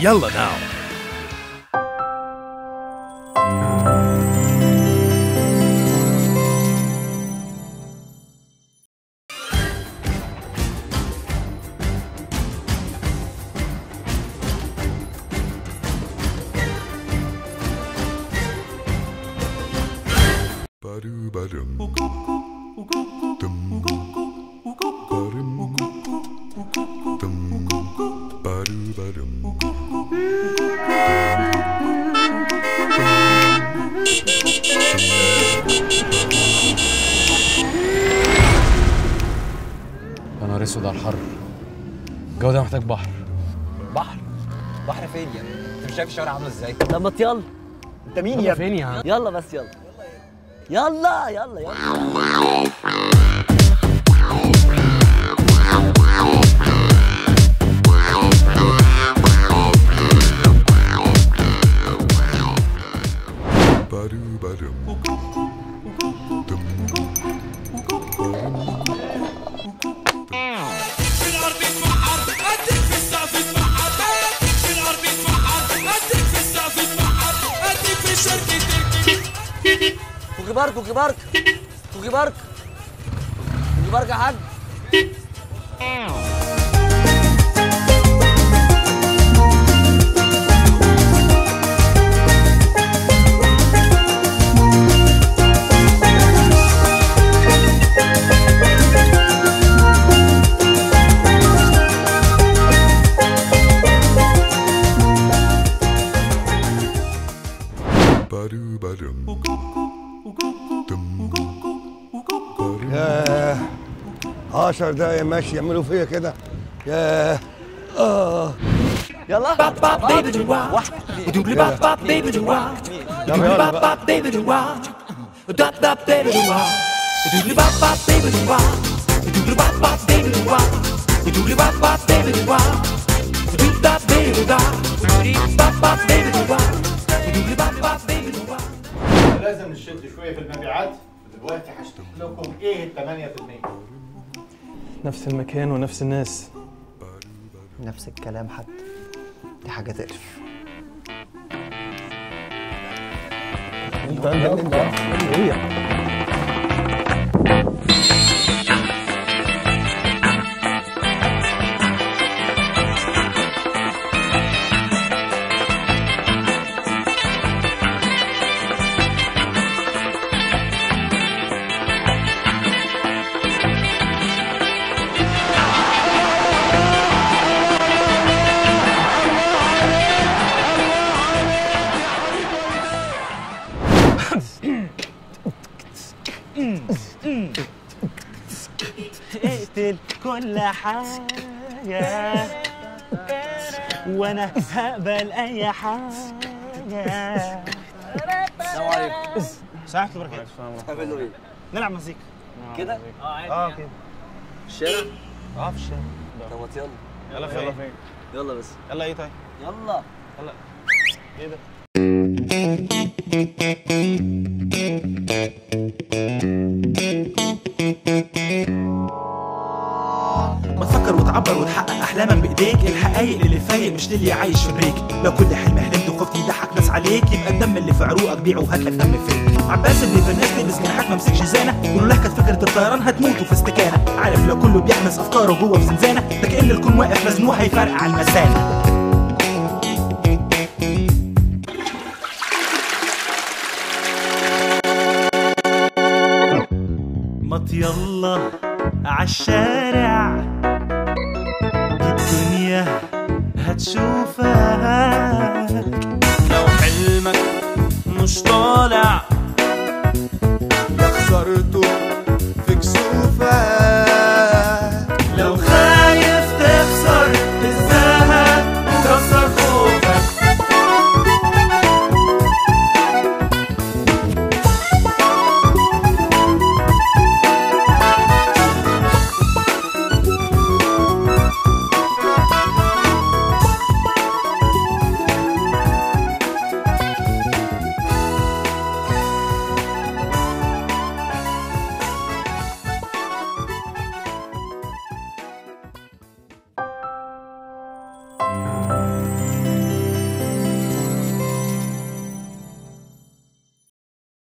يلا ناو. يا نهار اسود على الحر. الجو ده محتاج بحر. بحر؟ بحر فين يا ابني؟ انت مش شايف الشوارع عامله ازاي؟ طب ما يلا. انت مين يا ابني؟ فين يا عم؟ يلا بس يلا. يلا يلا يلا. كوكي بارك كوكي بارك كوكي بارك كوكي بارك يا حاج. ياه 10 دقايق ماشي يعملوا فيا كده. ياه يلا لازم نشد شويه في المبيعات. دلوقتي هشتغل لكم ايه ال 8%؟ نفس المكان ونفس الناس. نفس الكلام حتى. دي حاجة تقرف. انت ايه؟ اقتل كل حاجة وانا هقبل اي حاجة. السلام عليكم. ساعة بركة. تعملوا ايه؟ نلعب مزيكا كده؟ عادي كده. في الشارع؟ في الشارع. طب ما يلا. يلا فين؟ يلا بس. يلا ايه طيب؟ يلا. يلا. ايه ده؟ ما تفكر وتعبر وتحقق احلامك بايديك. الحقايق للي فايق مش للي عايش في بريك. لو كل حلم حلمت وخفت يضحك ناس عليك، يبقى الدم اللي في عروقك بيعه وهاتلك دم فيك. عباس اللي في الناس لبس جناحات ما مسكش زانه. يقولوا له كانت فكره الطيران هتموت في استكانه. عارف لو كله بيحمس افكاره جوه في زنزانه، ده كأن الكون واقف مزنوق هيفرقع المثانه. مط يلا عالشارع، دي الدنيا هتشوفك. لو حلمك مش طالع